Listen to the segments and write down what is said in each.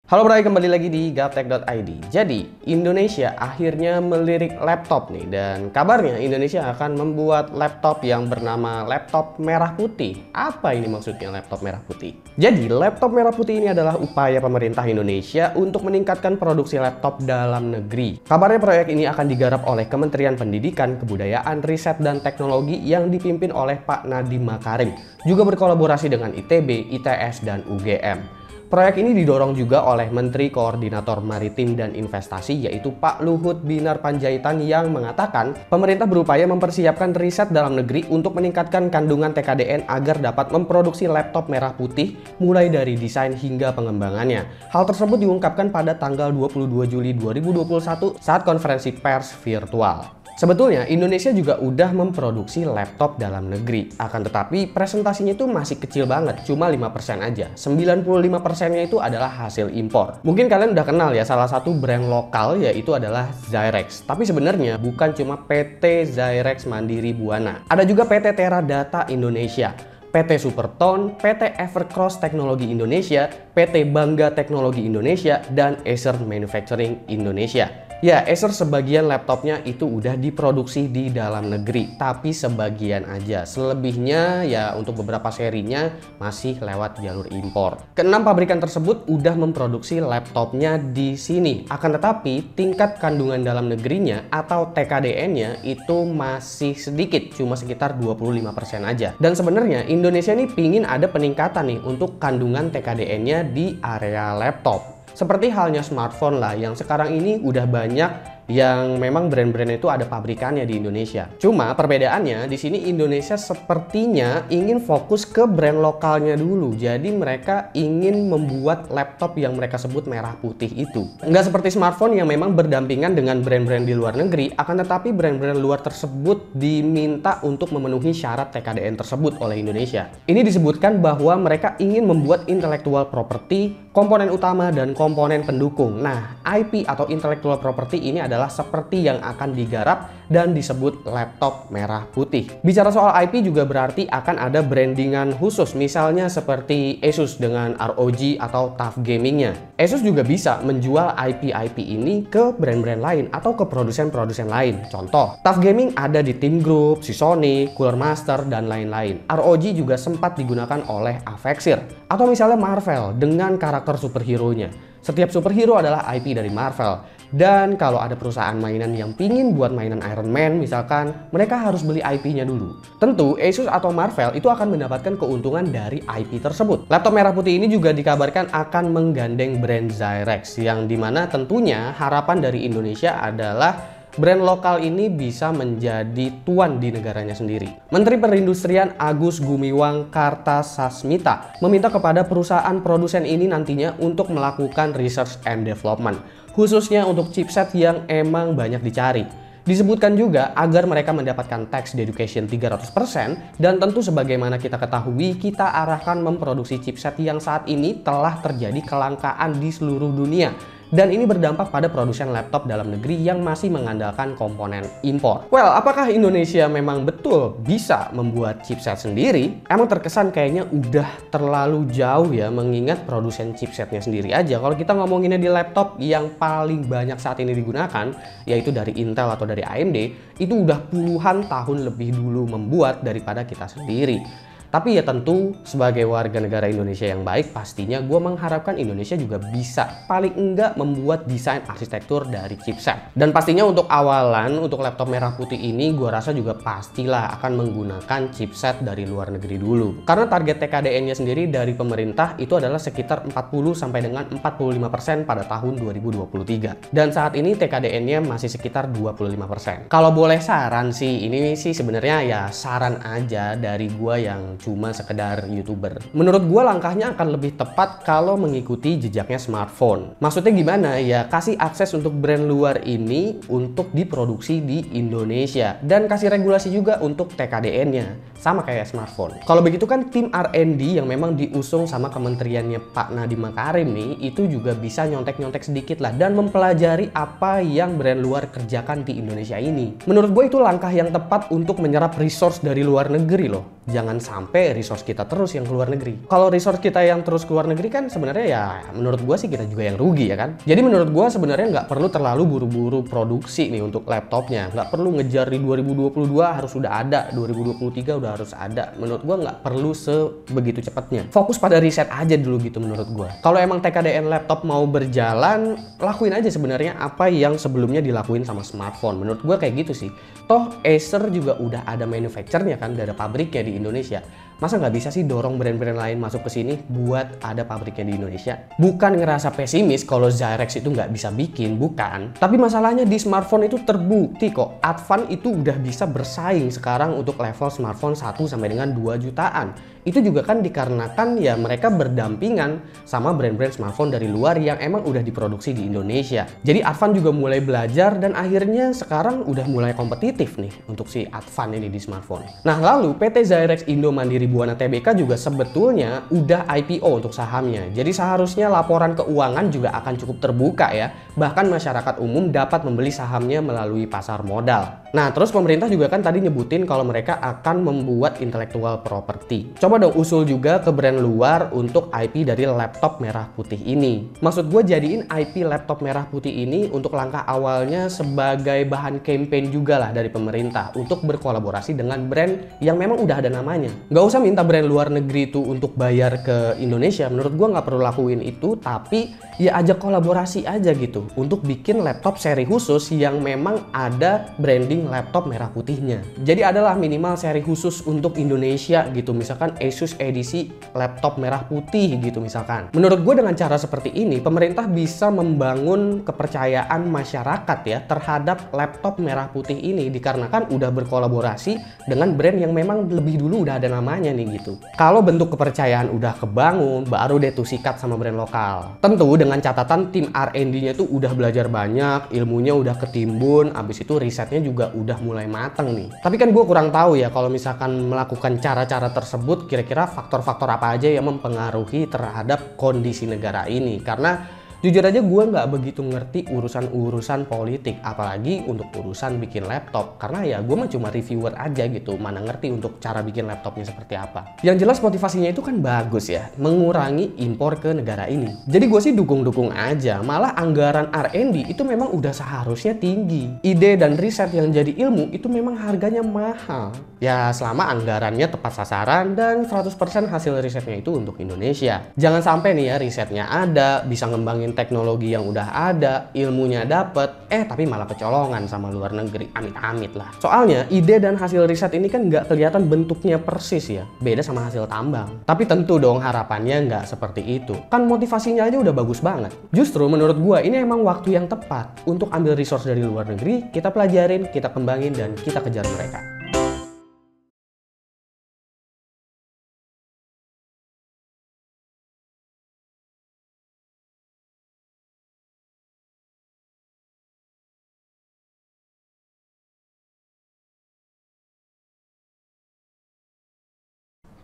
Halo Bray, kembali lagi di gaptek.id. Jadi, Indonesia akhirnya melirik laptop nih. Dan kabarnya Indonesia akan membuat laptop yang bernama laptop merah putih. Apa ini maksudnya laptop merah putih? Jadi, laptop merah putih ini adalah upaya pemerintah Indonesia untuk meningkatkan produksi laptop dalam negeri. Kabarnya proyek ini akan digarap oleh Kementerian Pendidikan, Kebudayaan, Riset, dan Teknologi yang dipimpin oleh Pak Nadiem Makarim. Juga berkolaborasi dengan ITB, ITS, dan UGM. Proyek ini didorong juga oleh Menteri Koordinator Maritim dan Investasi yaitu Pak Luhut Binar Panjaitan yang mengatakan pemerintah berupaya mempersiapkan riset dalam negeri untuk meningkatkan kandungan TKDN agar dapat memproduksi laptop merah putih mulai dari desain hingga pengembangannya. Hal tersebut diungkapkan pada tanggal 22 Juli 2021 saat konferensi pers virtual. Sebetulnya Indonesia juga udah memproduksi laptop dalam negeri, akan tetapi presentasinya itu masih kecil banget, cuma 5% aja. 95%-nya itu adalah hasil impor. Mungkin kalian udah kenal ya salah satu brand lokal yaitu adalah Zyrex. Tapi sebenarnya bukan cuma PT Zyrex Mandiri Buana. Ada juga PT Teradata Indonesia, PT Superton, PT Evercross Teknologi Indonesia, PT Bangga Teknologi Indonesia, dan Acer Manufacturing Indonesia. Ya, Acer sebagian laptopnya itu udah diproduksi di dalam negeri, tapi sebagian aja. Selebihnya ya untuk beberapa serinya masih lewat jalur impor. Keenam pabrikan tersebut udah memproduksi laptopnya di sini. Akan tetapi tingkat kandungan dalam negerinya atau TKDN-nya itu masih sedikit, cuma sekitar 25% aja. Dan sebenarnya Indonesia nih pingin ada peningkatan nih untuk kandungan TKDN-nya di area laptop. Seperti halnya smartphone lah yang sekarang ini udah banyak yang memang brand-brand itu ada pabrikannya di Indonesia. Cuma perbedaannya di sini Indonesia sepertinya ingin fokus ke brand lokalnya dulu. Jadi mereka ingin membuat laptop yang mereka sebut merah putih itu. Nggak seperti smartphone yang memang berdampingan dengan brand-brand di luar negeri, akan tetapi brand-brand luar tersebut diminta untuk memenuhi syarat TKDN tersebut oleh Indonesia. Ini disebutkan bahwa mereka ingin membuat intellectual property, komponen utama dan komponen pendukung. Nah, IP atau intellectual property ini adalah seperti yang akan digarap dan disebut laptop merah putih. Bicara soal IP juga berarti akan ada brandingan khusus, misalnya seperti Asus dengan ROG atau TUF Gaming-nya. Asus juga bisa menjual IP-IP ini ke brand-brand lain atau ke produsen-produsen lain. Contoh, TUF Gaming ada di Team Group, Seasonic, Cooler Master, dan lain-lain. ROG juga sempat digunakan oleh Avexir. Atau misalnya Marvel dengan karakter superhero-nya. Setiap superhero adalah IP dari Marvel. Dan kalau ada perusahaan mainan yang pingin buat mainan Iron Man misalkan, mereka harus beli IP-nya dulu. Tentu Asus atau Marvel itu akan mendapatkan keuntungan dari IP tersebut. Laptop merah putih ini juga dikabarkan akan menggandeng brand Zyrex, yang dimana tentunya harapan dari Indonesia adalah brand lokal ini bisa menjadi tuan di negaranya sendiri. Menteri Perindustrian Agus Gumiwang Kartasasmita meminta kepada perusahaan produsen ini nantinya untuk melakukan research and development, khususnya untuk chipset yang emang banyak dicari. Disebutkan juga agar mereka mendapatkan tax deduction 300% dan tentu sebagaimana kita ketahui kita arahkan memproduksi chipset yang saat ini telah terjadi kelangkaan di seluruh dunia. Dan ini berdampak pada produsen laptop dalam negeri yang masih mengandalkan komponen impor. Well, apakah Indonesia memang betul bisa membuat chipset sendiri? Emang terkesan kayaknya udah terlalu jauh ya mengingat produsen chipsetnya sendiri aja. Kalau kita ngomonginnya di laptop yang paling banyak saat ini digunakan, yaitu dari Intel atau dari AMD, itu udah puluhan tahun lebih dulu membuat daripada kita sendiri. Tapi ya tentu sebagai warga negara Indonesia yang baik, pastinya gue mengharapkan Indonesia juga bisa paling enggak membuat desain arsitektur dari chipset. Dan pastinya untuk awalan, untuk laptop merah putih ini gue rasa juga pastilah akan menggunakan chipset dari luar negeri dulu. Karena target TKDN-nya sendiri dari pemerintah itu adalah sekitar 40 sampai dengan 45% pada tahun 2023. Dan saat ini TKDN-nya masih sekitar 25%. Kalau boleh saran sih, ini sih sebenarnya ya saran aja dari gue yang cuma sekedar YouTuber. Menurut gue langkahnya akan lebih tepat kalau mengikuti jejaknya smartphone. Maksudnya gimana? Ya kasih akses untuk brand luar ini untuk diproduksi di Indonesia dan kasih regulasi juga untuk TKDN-nya. Sama kayak smartphone. Kalau begitu kan tim R&D yang memang diusung sama kementeriannya Pak Nadiem Makarim nih, itu juga bisa nyontek-nyontek sedikit lah dan mempelajari apa yang brand luar kerjakan di Indonesia ini. Menurut gue itu langkah yang tepat untuk menyerap resource dari luar negeri loh. Jangan sampai resource kita terus yang keluar negeri. Kalau resource kita yang terus keluar negeri kan sebenarnya ya menurut gua sih kita juga yang rugi ya kan. Jadi menurut gua sebenarnya nggak perlu terlalu buru-buru produksi nih untuk laptopnya. Nggak perlu ngejar di 2022 harus sudah ada, 2023 udah harus ada. Menurut gua nggak perlu sebegitu cepatnya. Fokus pada riset aja dulu gitu menurut gua. Kalau emang TKDN laptop mau berjalan, lakuin aja sebenarnya apa yang sebelumnya dilakuin sama smartphone. Menurut gua kayak gitu sih. Toh Acer juga udah ada manufacturernya kan, udah ada pabriknya di Indonesia. Masa nggak bisa sih dorong brand-brand lain masuk ke sini buat ada pabriknya di Indonesia? Bukan ngerasa pesimis kalau Zyrex itu nggak bisa bikin, bukan. Tapi masalahnya di smartphone itu terbukti kok. Advan itu udah bisa bersaing sekarang untuk level smartphone 1 sampai dengan 2 jutaan. Itu juga kan dikarenakan ya mereka berdampingan sama brand-brand smartphone dari luar yang emang udah diproduksi di Indonesia. Jadi Advan juga mulai belajar dan akhirnya sekarang udah mulai kompetitif nih untuk si Advan ini di smartphone. Nah lalu PT Zyrex Indo Mandiri Buana Tbk juga sebetulnya udah IPO untuk sahamnya. Jadi seharusnya laporan keuangan juga akan cukup terbuka ya. Bahkan masyarakat umum dapat membeli sahamnya melalui pasar modal. Nah terus pemerintah juga kan tadi nyebutin kalau mereka akan membuat intellectual property. Coba dong usul juga ke brand luar untuk IP dari laptop merah putih ini. Maksud gue jadiin IP laptop merah putih ini untuk langkah awalnya sebagai bahan campaign juga lah dari pemerintah untuk berkolaborasi dengan brand yang memang udah ada namanya. Nggak usah minta brand luar negeri itu untuk bayar ke Indonesia. Menurut gue nggak perlu lakuin itu, tapi ya ajak kolaborasi aja gitu untuk bikin laptop seri khusus yang memang ada branding laptop merah putihnya. Jadi adalah minimal seri khusus untuk Indonesia gitu, misalkan Asus edisi laptop merah putih gitu misalkan. Menurut gue dengan cara seperti ini pemerintah bisa membangun kepercayaan masyarakat ya terhadap laptop merah putih ini dikarenakan udah berkolaborasi dengan brand yang memang lebih dulu udah ada namanya nih gitu. Kalau bentuk kepercayaan udah kebangun, baru deh tuh sikat sama brand lokal. Tentu dengan catatan tim R&D-nya tuh udah belajar banyak, ilmunya udah ketimbun, abis itu risetnya juga udah mulai mateng nih. Tapi kan gue kurang tahu ya kalau misalkan melakukan cara-cara tersebut kira-kira faktor-faktor apa aja yang mempengaruhi terhadap kondisi negara ini. Karena jujur aja gue nggak begitu ngerti urusan-urusan politik, apalagi untuk urusan bikin laptop. Karena ya gue mah cuma reviewer aja gitu, mana ngerti untuk cara bikin laptopnya seperti apa. Yang jelas motivasinya itu kan bagus ya, mengurangi impor ke negara ini. Jadi gue sih dukung-dukung aja, malah anggaran R&D itu memang udah seharusnya tinggi. Ide dan riset yang jadi ilmu itu memang harganya mahal. Ya selama anggarannya tepat sasaran dan 100% hasil risetnya itu untuk Indonesia. Jangan sampai nih ya risetnya ada, bisa ngembangin teknologi yang udah ada, ilmunya dapet, tapi malah kecolongan sama luar negeri. Amit-amit lah. Soalnya ide dan hasil riset ini kan nggak kelihatan bentuknya persis ya, beda sama hasil tambang. Tapi tentu dong harapannya nggak seperti itu. Kan motivasinya aja udah bagus banget. Justru menurut gua ini emang waktu yang tepat untuk ambil resource dari luar negeri, kita pelajarin, kita kembangin, dan kita kejar mereka.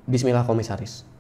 Bismillah komisaris.